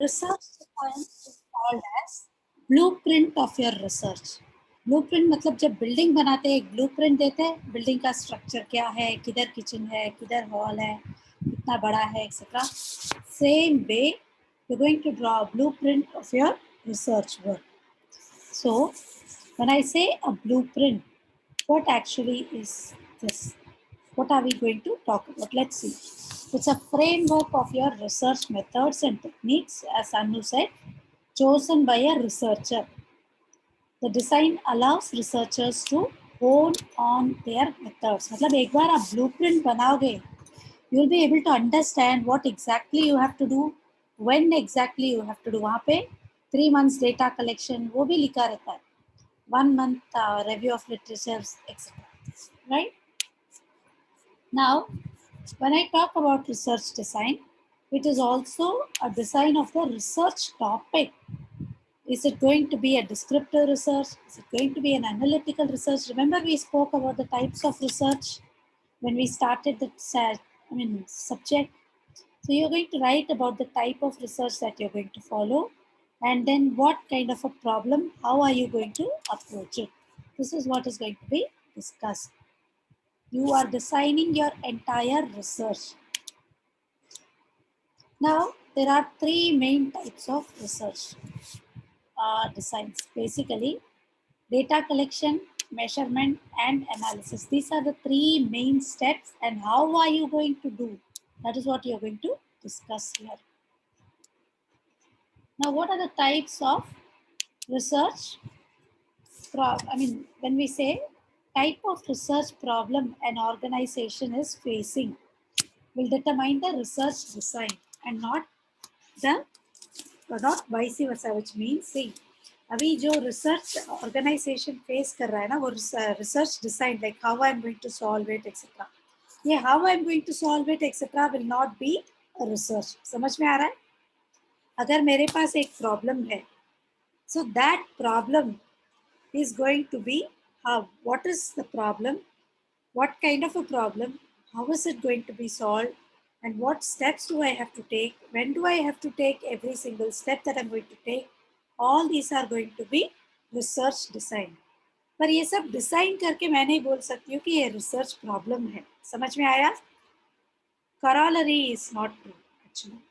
Research design is called as blueprint of your research. Blueprint मतलब जब building बनाते हैं एक ब्लूप्रिंट देते हैं, बिल्डिंग का स्ट्रक्चर क्या है, किधर किचन है, किधर हॉल है, कितना बड़ा है, etcetera. Same way you going to draw a blueprint of your research work. So when I say a blueprint, what actually is this? What are we going to talk about? Let's see. It's a framework of your research methods and techniques, as Anu said, chosen by a researcher. The design allows researchers to hone on their methods. मतलब एक बार आप blueprint बनाओगे, you'll be able to understand what exactly you have to do, when exactly you have to do. वहाँ पे 3 months data collection वो भी लिखा रहता है, 1 month review of literature, etc. Right? Now, when I talk about research design, it is also a design of the research topic. Is it going to be a descriptive research? Is it going to be an analytical research? Remember, we spoke about the types of research when we started the subject. So you're going to write about the type of research that you're going to follow, and then what kind of a problem, how are you going to approach it? This is what is going to be discussed. You are designing your entire research. Now, there are 3 main types of research designs. Basically, data collection, measurement, and analysis. These are the 3 main steps, and how are you going to do? That is what you're going to discuss here. Now, what are the types of research? When we say type of research problem an organization is facing, will determine the research design and not vice versa, which means see, अभी जो research organization face कर रहा है ना, वो research design, like how I'm going to solve it, etc. ये how I'm going to solve it, etc. will not be a research. समझ में आ रहा है? अगर मेरे पास एक problem है, so that problem is going to be how, what is the problem, what kind of a problem, how is it going to be solved, and what steps do I have to take, when do I have to take every single step that I'm going to take. All these are going to be research design. पर ये सब design करके मैं नहीं बोल सकती हूँ कि ये रिसर्च प्रॉब्लम है. समझ में आया? Corollary is not true actually.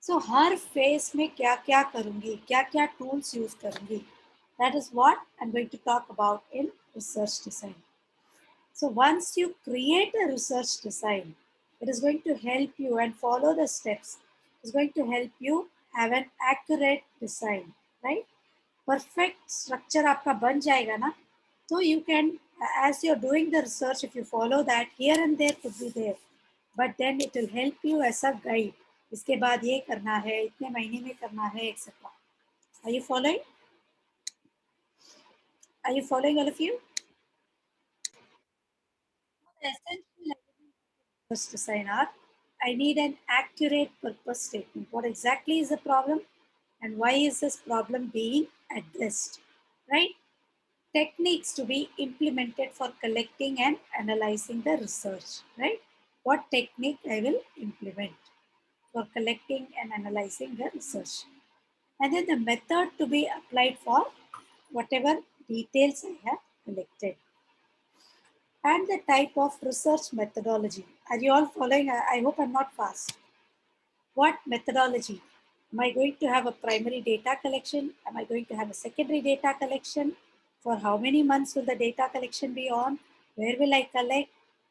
So her face में क्या क्या करूँगी, क्या क्या टूल्स यूज करूँगी, that is what I'm going to talk about in research design. So once you create a research design, it is going to help you and follow the steps. It's going to help you have an accurate design, right? Perfect structure आपका बन जाएगा ना, so you can, as you're doing the research, if you follow that, here and there could be there, but then it will help you as a guide. इसके बाद ये करना है, इतने महीने में करना है, etc. Are you following? Are you following, all of you? The essential elements design are, I need an accurate purpose statement. What exactly is the problem and why is this problem being addressed, right? Techniques to be implemented for collecting and analyzing the research, right? What technique I will implement for collecting and analyzing the research. And then the method to be applied for whatever details I have collected. And the type of research methodology. Are you all following? I hope I'm not fast. What methodology? Am I going to have a primary data collection? Am I going to have a secondary data collection? For how many months will the data collection be on? Where will I collect?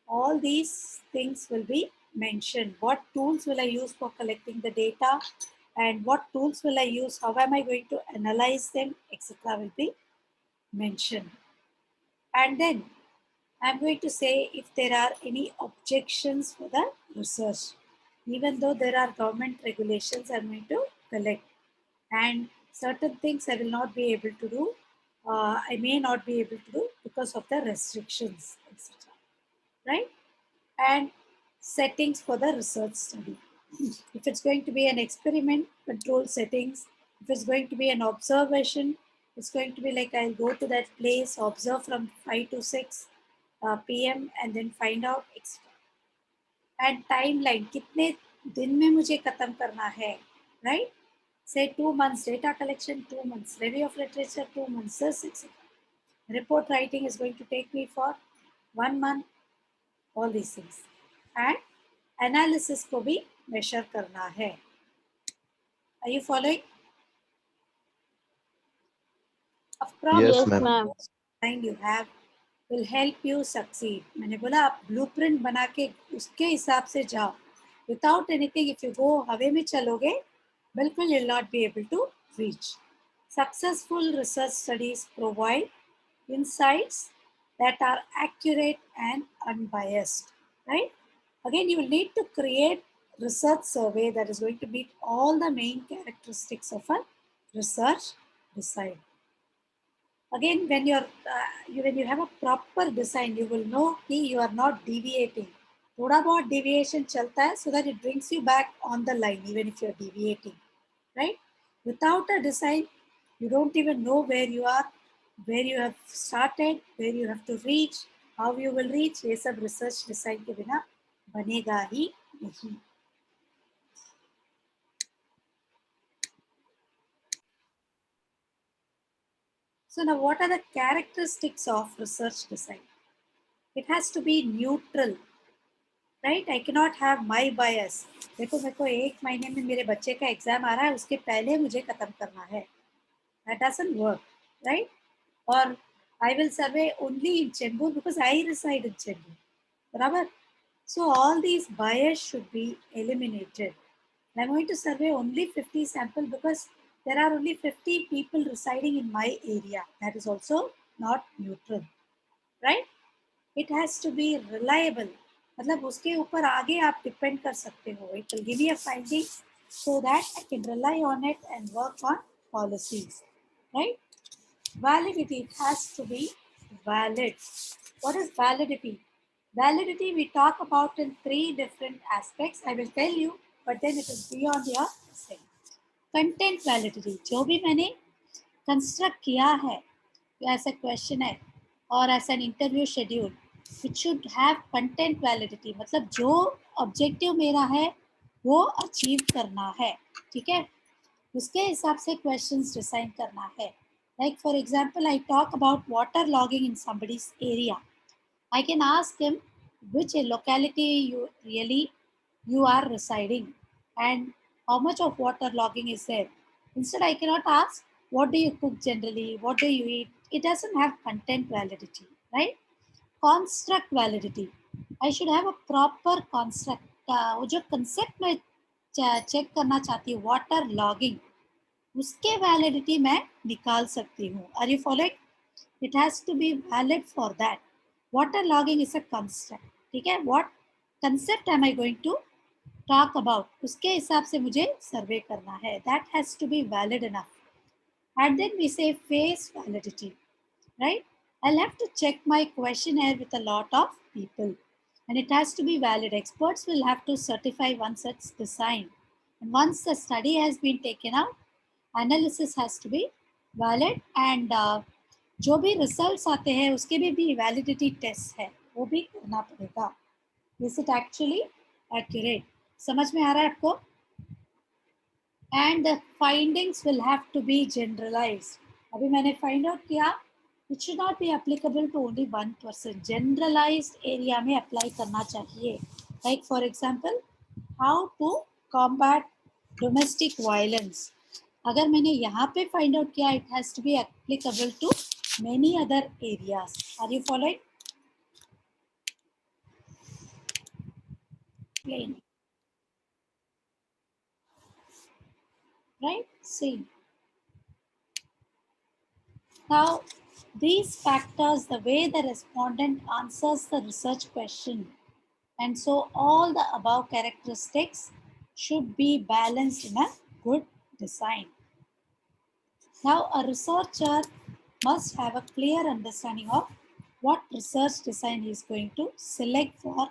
All these things will be mentioned. What tools will I use for collecting the data? And what tools will I use? How am I going to analyze them? Etc. will be mentioned. And then I'm going to say if there are any objections for the research. Even though there are government regulations, I'm going to collect. And certain things I will not be able to do. I may not be able to do because of the restrictions, etc. Right? And settings for the research study. If it's going to be an experiment, control settings. If it's going to be an observation, it's going to be like I'll go to that place, observe from 5 to 6 p.m. and then find out extra. And timeline, कितने दिन में मुझे खत्म करना है, right? Say 2 months data collection, 2 months review of literature, 2 months this, etc. Report writing is going to take me for 1 month, all these things. And analysis को भी measure करना है. Are you following? Yes, Yes, ma'am. ma'am. Mind you have will help you succeed. मैंने बोला आप blueprint बना के उसके हिसाब से जाओ. Without anything, if you go हवे में चलोगे, बिल्कुल you'll not be able to reach. Successful research studies provide insights that are accurate and unbiased, right? Again, you will need to create research survey that is going to meet all the main characteristics of a research design. Again, when when you have a proper design, you will know कि you are not deviating. थोड़ा बहुत deviation चलता है so that it brings you back on the line even if you are deviating, right? Without a design, you don't even know where you are, where you have started, where you have to reach, how you will reach. ये सब research design के बिना बनेगा ही नहीं. So now, what are the characteristics of research design? It has to be neutral. Right I cannot have my bias. देखो मेरे को 1 महीने में मेरे बच्चे का एग्जाम आ रहा है, उसके पहले मुझे खत्म करना है. That doesn't work, right? और I will survey only in Chembur because I reside in Chembur. बराबर. So all these bias should be eliminated. I'm going to survey only 50 sample because there are only 50 people residing in my area. That is also not neutral, right? It has to be reliable. मतलब उसके ऊपर आगे आप depend कर सकते हो. It will give me a finding so that I can rely on it and work on policies, right? Validity, it has to be valid. What is validity? Validity we talk about in 3 different aspects. I will tell you, but then it is beyond your thing. Content validity, जो भी मैंने construct किया है as a questionnaire or as an interview schedule, it should have content validity. मतलब जो objective मेरा है वो अचीव करना है, ठीक है? उसके हिसाब से क्वेश्चंस डिजाइन करना है. Like for example, I talk about water logging in somebody's area. I can ask him which locality you are residing and how much of water logging is there. Instead, I cannot ask what do you cook generally, what do you eat. It doesn't have content validity, right? Construct validity. I should have a proper construct. वो जो concept में check करना चाहती हूँ water logging, उसके validity मैं निकाल सकती हूँ. Are you following? It has to be valid for that. Water logging is a concept, ठीक है? What concept am I going to talk about? उसके हिसाब से मुझे survey करना है. That has to be valid enough. And then we say face validity, right? I'll have to check my questionnaire with a lot of people, and it has to be valid. Experts will have to certify once it's designed. And once the study has been taken out, analysis has to be valid, and जो भी results आते हैं उसके भी validity test है, वो भी करना पड़ेगा. Is it actually accurate? समझ में आ रहा है आपको? And the findings will have to be generalized. अभी मैंने फाइंड आउट किया, it should not be applicable to only 1%. Generalized area में अप्लाई करना चाहिए. Like for example, how to combat domestic violence. अगर मैंने यहाँ पे फाइंड आउट किया, it has to be applicable to many other areas. Are you following? Plain. Right? See. Now, these factors, the way the respondent answers the research question, and so all the above characteristics should be balanced in a good design. Now, a researcher must have a clear understanding of what research design he is going to select for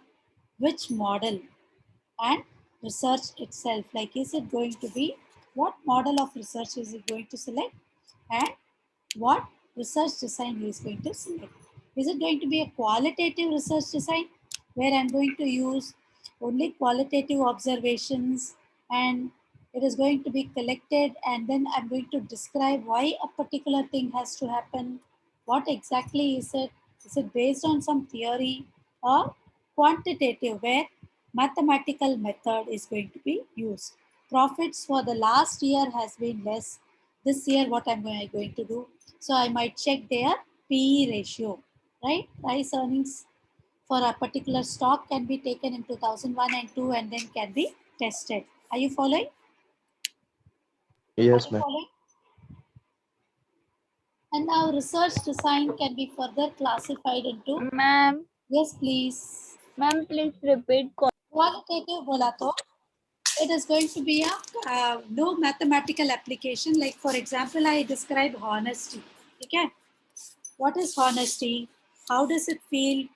which model and research itself. Like, is it going to be, what model of research is it going to select, and what research design he is going to select. Is it going to be a qualitative research design where I'm going to use only qualitative observations and It is going to be collected, and then I'm going to describe why a particular thing has to happen. What exactly is it? Is it based on some theory or quantitative, where mathematical method is going to be used? Profits for the last year has been less. This year what I'm going to do, so I might check their PE ratio, right? Price earnings for a particular stock can be taken in 2001 and 2 and then can be tested. Are you following? Are Yes, you ma'am. following? And now research design can be further classified into, Ma'am, yes please, please repeat. qualitative bola to it is going to be a no mathematical application. Like for example, I describe honesty. Okay, what is honesty? How does it feel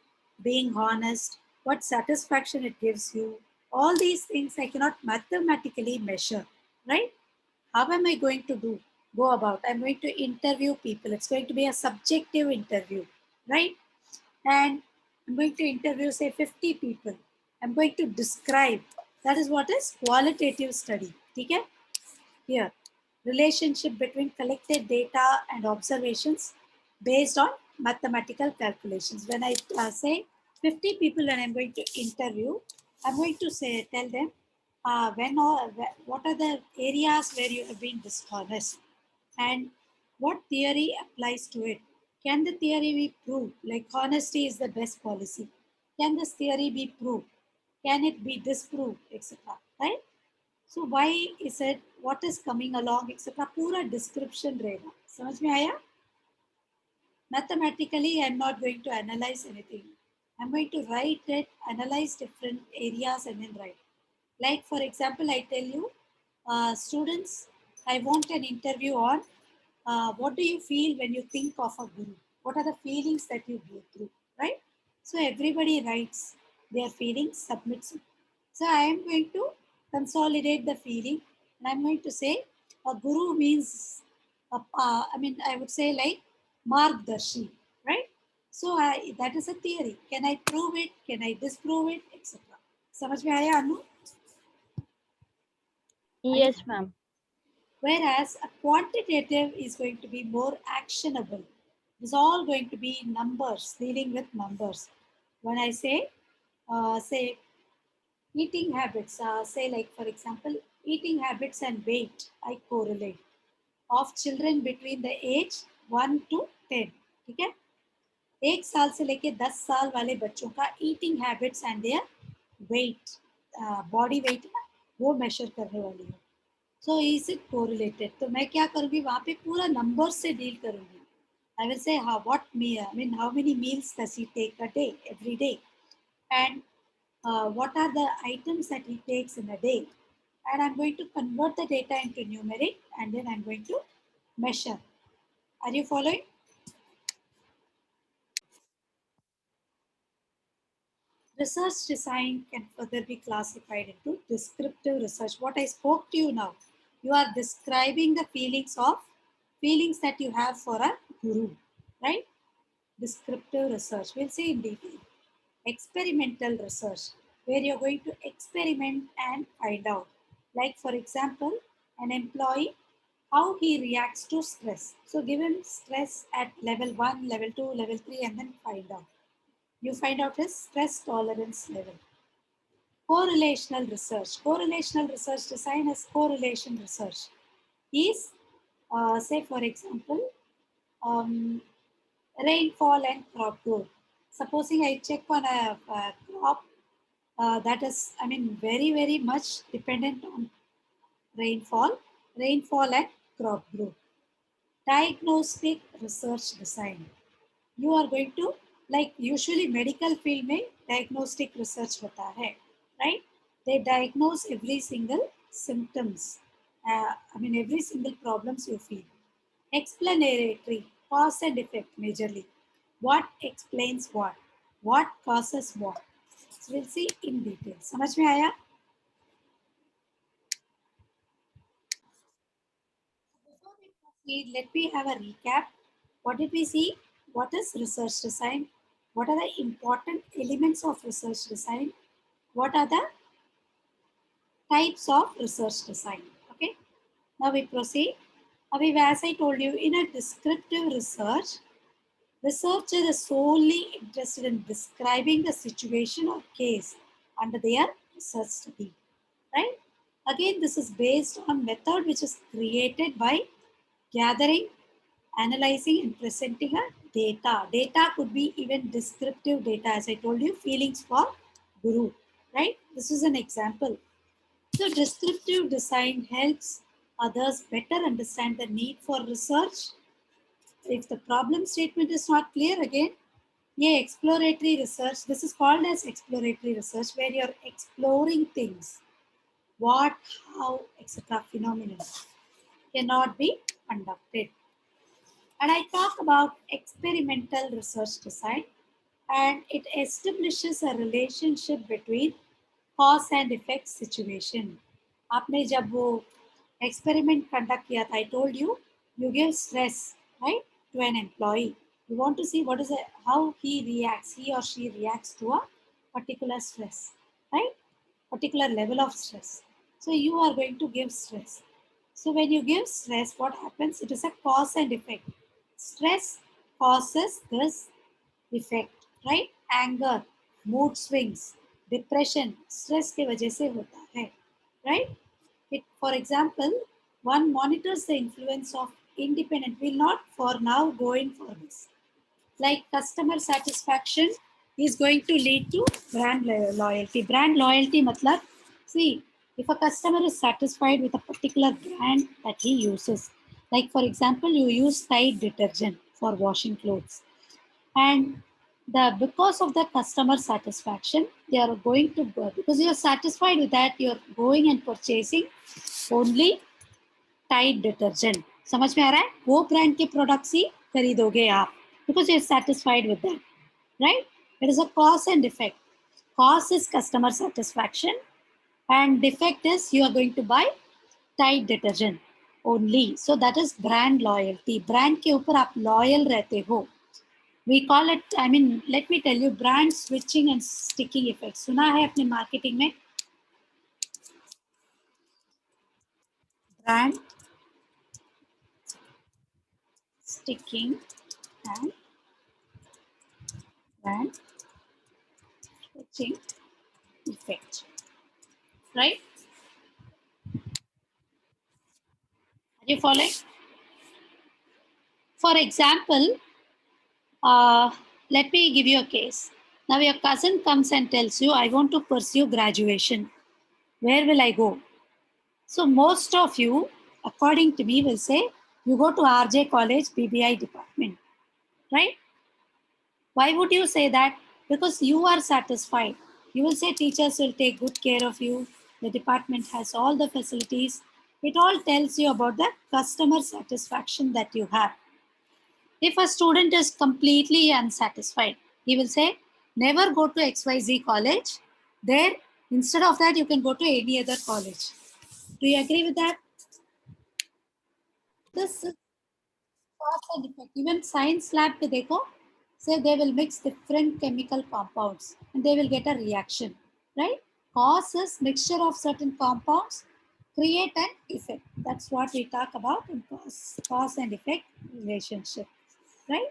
being honest? What satisfaction it gives you? All these things I cannot mathematically measure, right? How am I going to go about? I'm going to interview people. It's going to be a subjective interview, right? And I'm going to interview, say, 50 people. I'm going to describe. That is what is qualitative study. Okay? Here, relationship between collected data and observations based on mathematical calculations. When I say 50 people when I'm going to interview, I'm going to say, tell them what are the areas where you have been dishonest and what theory applies to it. Can the theory be proved? Like honesty is the best policy. Can this theory be proved? Can it be disproved, etc. Right? So why is it? What is coming along, etc. पूरा description रहेगा. समझ में आया? Mathematically, I'm not going to analyze anything. I'm going to write it, analyze different areas, and then write. Like for example, I tell you, students, I want an interview on what do you feel when you think of a guru? What are the feelings that you go through, right? So everybody writes their feelings, submits it. So I am going to consolidate the feeling, and I'm going to say a guru means, I would say like Margdarshi, right? So that is a theory. Can I prove it? Can I disprove it, etc. समझ में आया अनु? Are you? Yes, ma'am. Whereas a quantitative is going to be more actionable. It's all going to be numbers, dealing with numbers. When I say eating habits, say like for example, eating habits and weight, I correlate of children between the age 1 to 10. ठीक है? 1 साल से लेके 10 साल वाले बच्चों का eating habits and their weight, body weight वो मेजर करने वाली है. So is it correlated? तो मैं क्या करूँगी वहाँ पे पूरा नंबर से डील करूँगी. I will say how many meals does he take a day every day and what are the items that he takes in a day, and I'm going to convert the data into numeric and then I'm going to measure. Are you following? Research design can further be classified into descriptive research. What I spoke to you now, you are describing the feelings that you have for a guru, right? Descriptive research, we'll see in detail. Experimental research, where you're going to experiment and find out. Like for example, an employee, how he reacts to stress. So give him stress at level 1, level 2, level 3, and then find out. You find out his stress tolerance level. Correlational research. Correlational research design as correlation research is, say for example, um, rainfall and crop growth. Supposing I check on a crop that is, very, very much dependent on rainfall and crop growth. Diagnostic research design. You are going to, like usually medical field में diagnostic research होता है, right? They diagnose every single symptoms, every single problems you feel. Explanatory, cause and effect majorly. What explains what causes what. So we'll see in detail. समझ में आया? Before we proceed, let me have a recap. What did we see? What is research design? What are the important elements of research design? What are the types of research design? Now we proceed. As I told you, in a descriptive research, researcher is solely interested in describing the situation or case under their research study, right? Again, this is based on method which is created by gathering, analyzing and presenting a data. Data could be even descriptive data, as I told you, feelings for guru, right? This is an example. So descriptive design helps others better understand the need for research. If the problem statement is not clear, again, yeah, exploratory research. This is called as exploratory research, where you're exploring things, what, how, etc. Phenomenon cannot be conducted. And I talk about experimental research design, and it establishes a relationship between cause and effect situation. आपने जब वो experiment conduct किया था, I told you, you give stress, right, to an employee. You want to see what is it, how he or she reacts to a particular stress, right? Particular level of stress. So you are going to give stress. So when you give stress, what happens? It is a cause and effect. Stress causes this effect, right? Anger, mood swings, depression, stress के वजह से होता है, right? It, for example, one monitors the influence of independent. We'll not for now go in for this. Like customer satisfaction is going to lead to brand loyalty. Brand loyalty matlab, see, if a customer is satisfied with a particular brand that he uses, like for example, you use Tide detergent for washing clothes, and because of the customer satisfaction, they are going to go, because you are satisfied with that, you're going and purchasing only Tide detergent. समझ में आ रहा है? वो brand के products ही खरीदोगे आप, because you are satisfied with that, right? It is a cause and defect. Cause is customer satisfaction and defect is you are going to buy Tide detergent only. So that is brand loyalty. Brand के ऊपर आप loyal रहते हो. We call it, I mean, let me tell you, brand switching and sticking effect. सुना है अपने marketing में? Brand sticking and brand switching effect, right? Are you following? For example, let me give you a case. Now your cousin comes and tells you, I want to pursue graduation. Where will I go? So most of you, according to me, will say, you go to RJ College BBI department, right? Why would you say that? Because you are satisfied. You will say teachers will take good care of you. The department has all the facilities. It all tells you about the customer satisfaction that you have. If a student is completely unsatisfied, he will say, never go to XYZ college. There, instead of that, you can go to any other college. Do you agree with that? This is cause and effect. Even science lab पे देखो, say they will mix different chemical compounds and they will get a reaction, right? Cause is mixture of certain compounds create an effect. That's what we talk about in cause and effect relationship, right?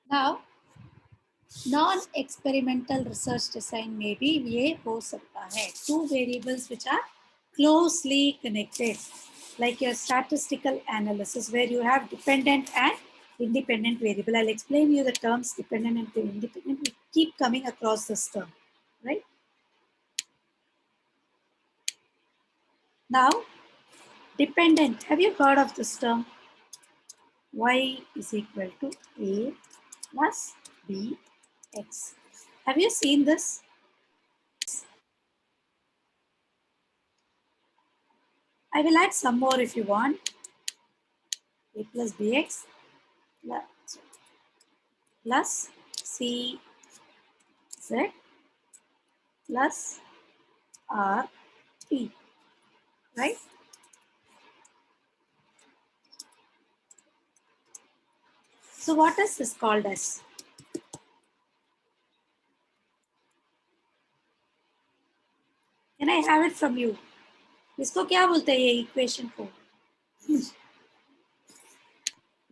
Now, non-experimental research design में भी ये हो सकता है. Two variables which are closely connected, like your statistical analysis, where you have dependent and independent variable. I'll explain you the terms dependent and independent. We keep coming across this term, right? Now, dependent. Have you heard of this term? Y is equal to A plus B X. Have you seen this? I will add some more if you want. A plus bx plus cz plus rt, right? So what is this called as? Can I have it from you? इसको क्या बोलते हैं ये equation को?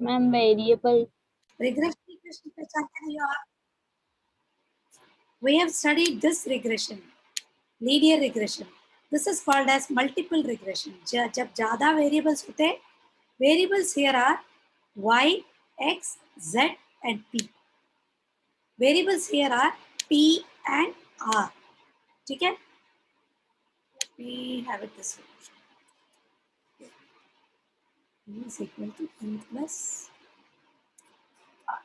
Ma'am, variable. Regression equation पहचानते नहीं हो आप? We have studied this regression, linear regression. This is called as multiple regression. जब ज़्यादा variables होते हैं, variables here are y, x, z and p. Variables here are p and r. ठीक है? Let me have it this way. P is equal to p plus r.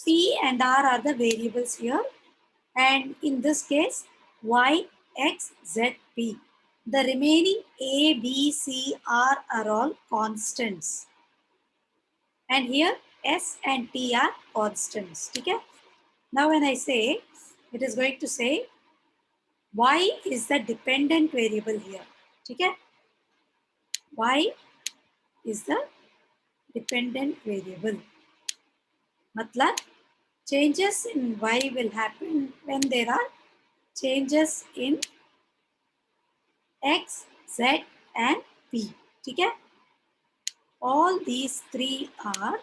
P and r are the variables here, and in this case y, x, z, p. The remaining a, b, c, r are all constants, and here s and t are constants. Okay? Now when I say, it is going to say y is the dependent variable here. Okay? Y is the dependent variable. मतलब changes in y will happen when there are changes in x, z and p. ठीक है? All these three are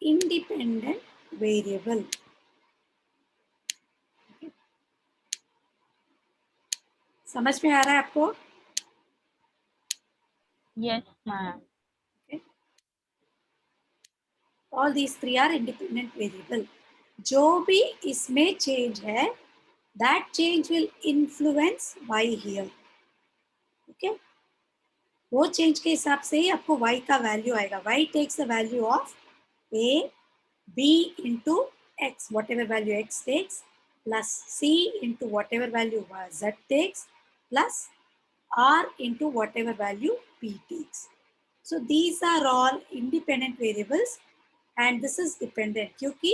independent variable. समझ में आ रहा है आपको? Yes, ma'am. Okay. All these three are independent variable. जो भी इसमें change है, that change will influence y here. Okay? वो change के हिसाब से ही आपको y का value आएगा. Y takes the value of a, b into x, whatever value x takes, plus c into whatever value z takes, plus r into whatever value p takes. So these are all independent variables, and this is dependent क्योंकि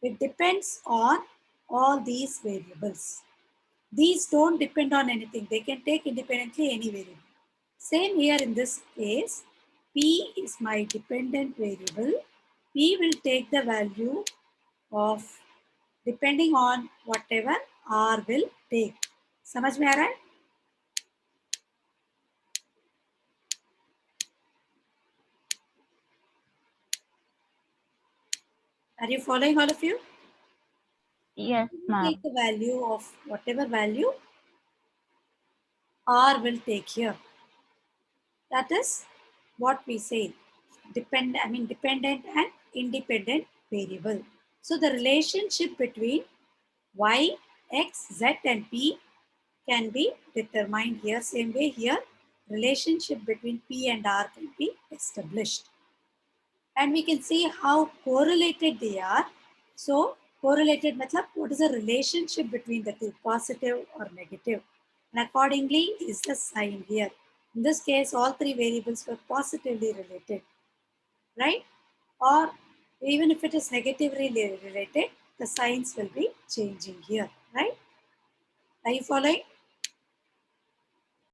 it depends on all these variables. These don't depend on anything. They can take independently any variable. Same here in this case, p is my dependent variable. P will take the value of depending on whatever r will take. समझ में आ रहा है? Are you following, all of you? Yes, ma'am. Take the value of whatever value r will take here. That is what we say dependent and independent variable. So the relationship between y, x, z and p can be determined here. Same way here, relationship between p and r can be established. And we can see how correlated they are. So correlated matlab, what is the relationship between the two, positive or negative? And accordingly is the sign here. In this case, all three variables were positively related, right? Or even if it is negatively related, the signs will be changing here, right? Are you following?